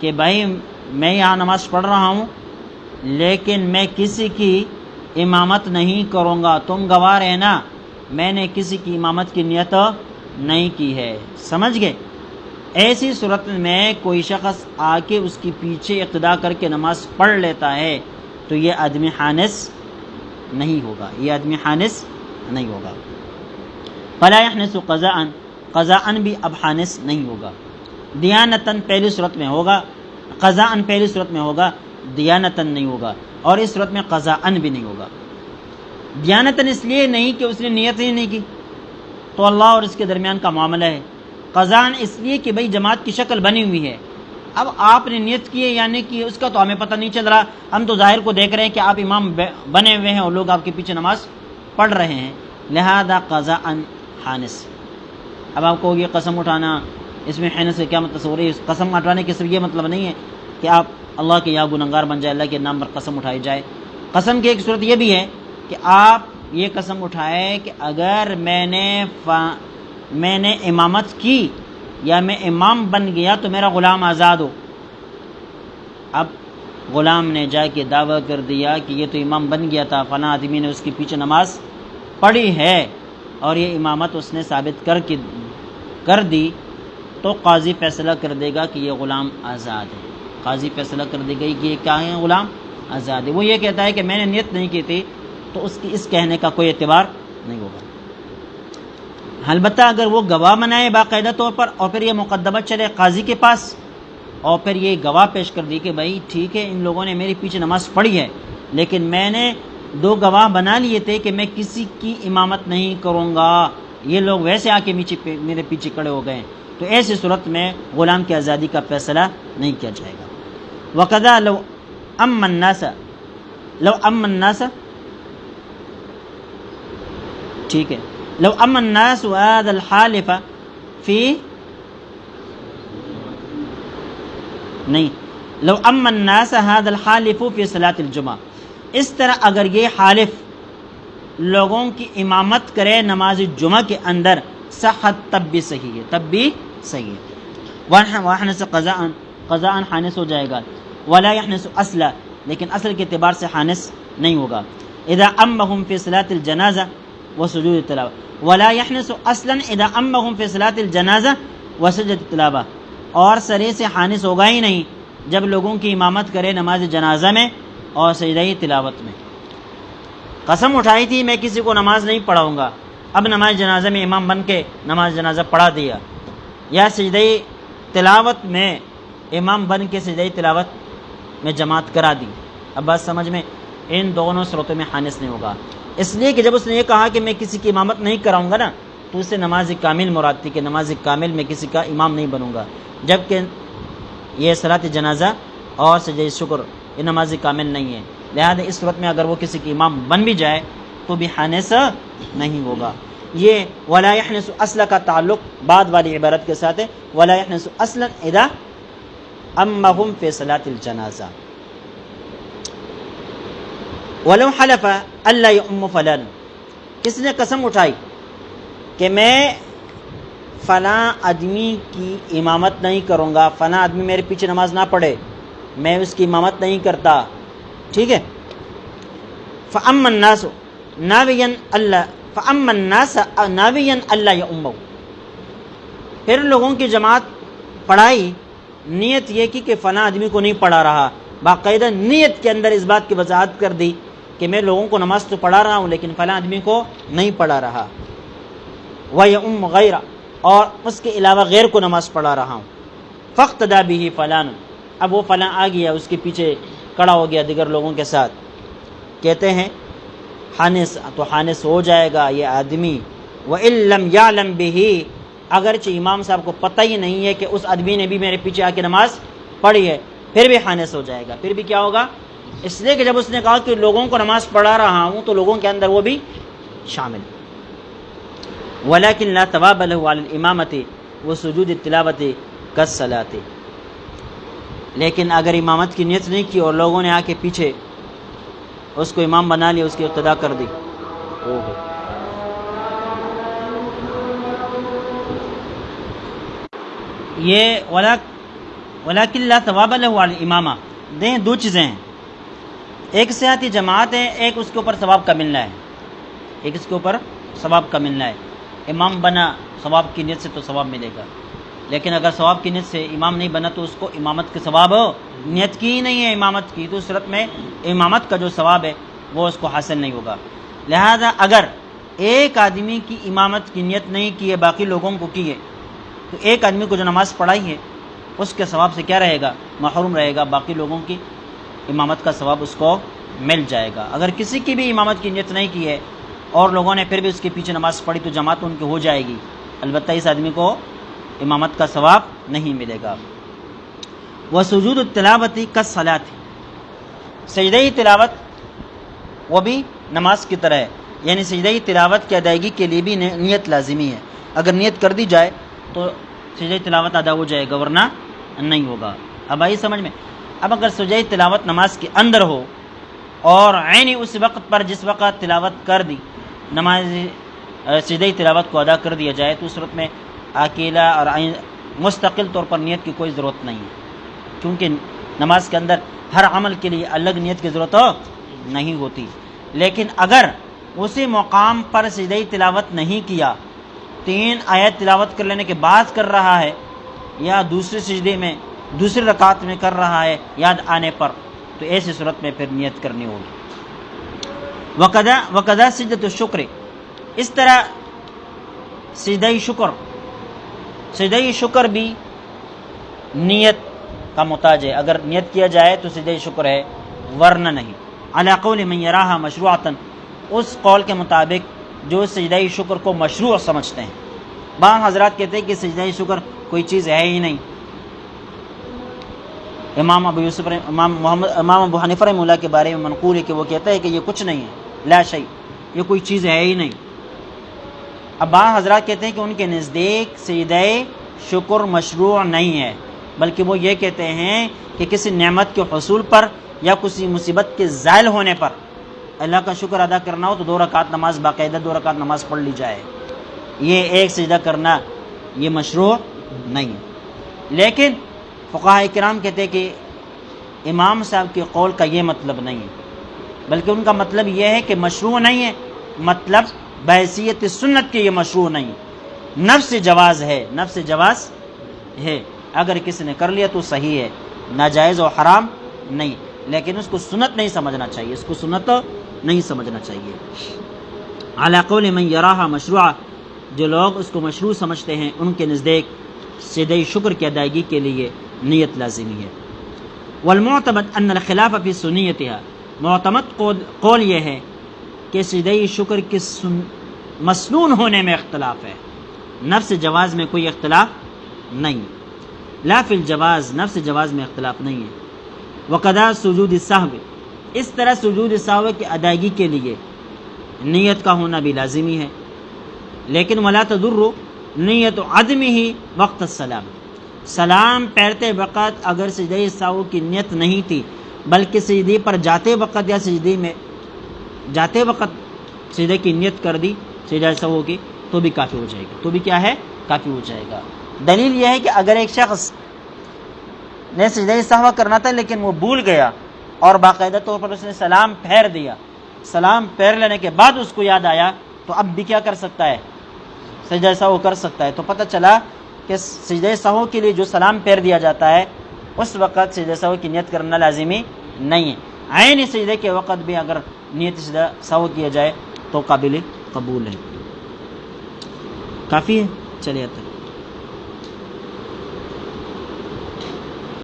کہ بھائی میں یہاں نماز پڑھ رہا ہوں لیکن میں کسی کی امامت نہیں کروں گا، تم گواہ رہنا، میں نے کسی کی امامت کی نیت نہیں کی ہے۔ سمجھ گئے؟ ایسی صورت میں کوئی شخص آ کے اس کی پیچھے اقتداء کر کے نماز پڑھ لیتا ہے تو یہ آدمی حانث نہیں ہوگا، یہ آدمی حانث نہیں ہوگا۔ فلا یحنث قضاء، قضاء بھی اب حانث نہیں ہوگا۔ دیانتاً پہلی صورت میں ہوگا، قضاء پہلی صورت میں ہوگا، دیانتاً نہیں ہوگا، اور اس صورت میں قضاء بھی نہیں ہوگا۔ دیانتاً اس لیے نہیں کہ اس نے نیت ہی نہیں کی، تو اللہ اور اس کے درمیان کا معاملہ ہے۔ قضاء اس لیے کہ بھئی جماعت کی شکل بنی ہوئی ہے، اب آپ نے نیت کی ہے یا نہیں کی اس کا تو ہمیں پتہ نہیں چل رہا، ہم تو ظاہر کو دیکھ رہے ہیں کہ آپ امام بنے ہوئے ہیں اور لوگ آپ کے پیچھے نماز پڑھ رہے ہیں، لہذا قضاء حانث۔ اب آپ کو یہ قسم اٹھانا، اس میں حانث سے کیا تصور ہے؟ قسم اٹھانے کے صرف یہ مطلب نہیں ہے کہ آپ اللہ کے یہاں گنہگار بن جائے، اللہ کے نام پر قسم اٹھائی جائے۔ قسم کی ایک صورت یہ بھی ہے کہ آپ یہ قسم اٹھائے کہ اگر میں نے امامت کی یا میں امام بن گیا تو میرا غلام آزاد ہو۔ اب غلام نے جا کے دعویٰ کر دیا کہ یہ تو امام بن گیا تھا، فلاں آدمی نے اس کے پیچھے نماز پڑھی ہے اور یہ امامت اس نے ثابت کر دی، تو قاضی فیصلہ کر دے گا کہ یہ غلام آزاد ہے۔ قاضی فیصلہ کر دے گا کہ یہ کیا ہے؟ غلام آزاد ہے۔ وہ یہ کہتا ہے کہ میں نے نیت نہیں کی تھی، تو اس کی اس کہنے کا کوئی اعتبار نہیں ہوگا۔ البتہ اگر وہ گواہ بنائے باقاعدہ طور پر اور پھر یہ مقدمہ چلے قاضی کے پاس اور پھر یہ گواہ پیش کر دی کہ بھائی ٹھیک ہے ان لوگوں نے میرے پیچھے نماز پڑھی ہے لیکن میں نے دو گواہ بنا لیے تھے کہ میں کسی کی امامت نہیں کروں گا، یہ لوگ ویسے آ کے میرے پیچھے کھڑے ہو گئے، تو ایسی صورت میں غلام کی آزادی کا فیصلہ نہیں کیا جائے گا۔ وَقَذَا لَوْ أَمَّ النَّاسَ ٹھیک ہے، لو أَمَّ النَّاسُ هَذَا الْحَالِفَ فِي نہیں، لو أَمَّ النَّاسَ هَذَا الْحَالِفُ فِي صَلَاةِ الْجُمعہ، اس طرح اگر یہ حالف لوگوں کی امامت کرے نماز جمعہ کے اندر، صحت تب بھی صحیح ہے، تب بھی صحیح ہے۔ وَحَنَث قضاء حانث ہو جائے گا، ولا يحنث اصلا، لیکن اصل کے اعتبار سے حانث نہیں ہوگا۔ اذا امهم في صلاة الجنازہ وسجود التلاوہ، ولا يحنث اصلا اذا امهم في صلاة الجنازہ وسجد التلاوہ، اور سرے سے حانث ہوگا ہی نہیں جب لوگوں کی امامت کرے نماز جنازہ میں اور سجدہ تلاوت میں۔ قسم اٹھائی تھی میں کسی کو نماز نہیں پڑھاؤں گا، اب نماز جنازہ میں امام بن کے نماز جنازہ پڑھا دیا، یا سجدہ تلاوت میں امام بن کے سجدہ تلاوت میں جماعت کرا دی، اب بات سمجھ میں، ان دونوں صورتوں میں حانث نہیں ہوگا، اس لیے کہ جب اس نے یہ کہا کہ میں کسی کی امامت نہیں کراؤں گا نا تو اسے نماز کامل مراد تھی کہ نماز کامل میں کسی کا امام نہیں بنوں گا، جبکہ یہ صلاۃ جنازہ اور سجدہ شکر یہ نماز کامل نہیں ہے، لہذا اس صورت میں اگر وہ کسی کی امام بن بھی جائے تو بھی حانث نہیں ہوگا۔ یہ ولا يحنث اصل کا تعلق بعد والی عبارت کے ساتھ ہے، ولا يحنث اصلا اذا امهم في صلاۃ الجنازہ۔ ولو حلف الا يؤم فلان، کس نے قسم اٹھائی کہ میں فلاں آدمی کی امامت نہیں کروں گا، فلاں آدمی میرے پیچھے نماز نہ پڑھے، میں اس کی امامت نہیں کرتا، ٹھیک ہے، فأما الناس ناویا اللہ یؤموا، پھر لوگوں کی جماعت پڑھائی، نیت یہ کی کہ فلاں آدمی کو نہیں پڑھا رہا، باقاعدہ نیت کے اندر اس بات کی وضاحت کر دی کہ میں لوگوں کو نماز تو پڑھا رہا ہوں لیکن فلاں آدمی کو نہیں پڑھا رہا، وَيَؤُمُّ غَيْرَ، اور اس کے علاوہ غیر کو نماز پڑھا رہا ہوں، فَاقْتَدَى بِهِ فَلَانٌ، اب وہ فلاں آ گیا اس کے پیچھے کھڑا ہو گیا دیگر لوگوں کے ساتھ، کہتے ہیں حانث، تو حانث ہو جائے گا یہ آدمی، وَإِن لَمْ يَعْلَمْ بِهِ، اگرچہ امام صاحب کو پتہ ہی نہیں ہے کہ اس آدمی نے بھی میرے پیچھے آ کے نماز پڑھی ہے، پھر بھی حانث ہو جائے گا، پھر بھی کیا ہوگا، اس لیے کہ جب اس نے کہا کہ لوگوں کو نماز پڑھا رہا ہوں تو لوگوں کے اندر وہ بھی شامل۔ وَلَكِنْ لَا ثَوَابَ لَهُ عَلَى الْإِمَامَةِ وَسُجُودِ التِّلَاوَةِ كَالصَّلَاةِ، لیکن اگر امامت کی نیت نہیں کی اور لوگوں نے آ کے پیچھے اس کو امام بنا لیا، اس کی اقتدا کر دی، یہ وَلَكِنْ لَا ثَوَابَ لَهُ عَلَى الْإِمَامَةِ، دیں دو چیزیں ہیں، ایک سیاحتی جماعت ہے، ایک اس کے اوپر ثواب کا ملنا ہے، ایک اس کے اوپر ثواب کا ملنا ہے، امام بنا ثواب کی نیت سے تو ثواب ملے گا، لیکن اگر ثواب کی نیت سے امام نہیں بنا تو اس کو امامت کے ثواب نیت کی ہی نہیں ہے امامت کی، تو اس صورت میں امامت کا جو ثواب ہے وہ اس کو حاصل نہیں ہوگا۔ لہذا اگر ایک آدمی کی امامت کی نیت نہیں کی ہے، باقی لوگوں کو کی ہے، تو ایک آدمی کو جو نماز پڑھائی ہے اس کے ثواب سے کیا رہے گا، محروم رہے گا، باقی لوگوں کی امامت کا ثواب اس کو مل جائے گا۔ اگر کسی کی بھی امامت کی نیت نہیں کی ہے اور لوگوں نے پھر بھی اس کے پیچھے نماز پڑھی تو جماعت ان کی ہو جائے گی، البتہ اس آدمی کو امامت کا ثواب نہیں ملے گا۔ وَسُجُودُ التِّلَاوَةِ كَالصَّلَاةِ، سجدہ تلاوت وہ بھی نماز کی طرح ہے، یعنی سجدہ تلاوت کی ادائیگی کے لیے بھی نیت لازمی ہے، اگر نیت کر دی جائے تو سجدہ تلاوت ادا ہو جائے گا ورنہ نہیں ہوگا۔ اب آئی سمجھ میں، اب اگر سجدہ تلاوت نماز کے اندر ہو اور عینی اس وقت پر جس وقت تلاوت کر دی نماز سجدہ تلاوت کو ادا کر دیا جائے تو اس صورت میں اکیلا اور مستقل طور پر نیت کی کوئی ضرورت نہیں ہے، کیونکہ نماز کے اندر ہر عمل کے لیے الگ نیت کی ضرورت نہیں ہوتی، لیکن اگر اسی مقام پر سجدہ تلاوت نہیں کیا، 3 آیت تلاوت کر لینے کے بعد کر رہا ہے یا دوسرے سجدے میں دوسری رکعت میں کر رہا ہے یاد آنے پر، تو ایسی صورت میں پھر نیت کرنی ہوگی۔ وقضا سجدۃ الشکر، اس طرح سجدہ شکر بھی نیت کا محتاج ہے، اگر نیت کیا جائے تو سجدہ شکر ہے ورنہ نہیں، علی قول من یراہا مشروعۃ، اس قول کے مطابق جو سجدہ شکر کو مشروع سمجھتے ہیں۔ بعض حضرات کہتے ہیں کہ سجدہ شکر کوئی چیز ہے ہی نہیں، امام ابو حنیفہ رحمہ اللہ کے بارے میں منقول ہے کہ وہ کہتا ہے کہ یہ کچھ نہیں ہے، لا شیء، یہ کوئی چیز ہے ہی نہیں۔ اب بعض حضرات کہتے ہیں کہ ان کے نزدیک سجدہ شکر مشروع نہیں ہے، بلکہ وہ یہ کہتے ہیں کہ کسی نعمت کے حصول پر یا کسی مصیبت کے زائل ہونے پر اللہ کا شکر ادا کرنا ہو تو 2 رکعت نماز، باقاعدہ 2 رکعت نماز پڑھ لی جائے، یہ ایک سجدہ کرنا یہ مشروع نہیں ہے۔ لیکن فقہاء کرام کہتے ہیں کہ امام صاحب کے قول کا یہ مطلب نہیں ہے، بلکہ ان کا مطلب یہ ہے کہ مشروع نہیں ہے، مطلب بحیثیت سنت کے یہ مشروع نہیں، نفس جواز ہے، نفس جواز ہے، اگر کسی نے کر لیا تو صحیح ہے، ناجائز و حرام نہیں، لیکن اس کو سنت نہیں سمجھنا چاہیے، اس کو سنت نہیں سمجھنا چاہیے۔ علی قول من یراہا مشروعہ، جو لوگ اس کو مشروع سمجھتے ہیں ان کے نزدیک سجدہ شکر کی ادائیگی کے لیے نیت لازمی ہے۔ والمعتمد ان الخلاف فی سنیتها، معتمد قول یہ ہے کہ سجدہ شکر کے مسنون ہونے میں اختلاف ہے، نفس جواز میں کوئی اختلاف نہیں، لا فی الجواز، نفس جواز میں اختلاف نہیں ہے۔ وقضا سجود السہو، اس طرح سجود سہو کی ادائیگی کے لیے نیت کا ہونا بھی لازمی ہے، لیکن ولا تضر نیت عدمہ وقت السلام، سلام پھیرتے وقت اگر سجدہ سہو کی نیت نہیں تھی بلکہ سجدے پر جاتے وقت یا سجدے میں جاتے وقت سجدے کی نیت کر دی سجدہ سہو کی تو بھی کافی ہو جائے گا، تو بھی کیا ہے؟ کافی ہو جائے گا۔ دلیل یہ ہے کہ اگر ایک شخص نے سجدہ سہو کرنا تھا لیکن وہ بھول گیا اور باقاعدہ طور پر اس نے سلام پھیر دیا، سلام پھیر لینے کے بعد اس کو یاد آیا تو اب بھی کیا کر سکتا ہے؟ سجدہ سہو کر سکتا ہے۔ تو پتہ چلا کہ سجدہ سہو کے لیے جو سلام پھیر دیا جاتا ہے اس وقت سجدہ سہو کی نیت کرنا لازمی نہیں ہے، عین سجدے کے وقت بھی اگر نیت سجدہ سہو کیا جائے تو قابل قبول ہے۔ کافی ہے، چلیے تک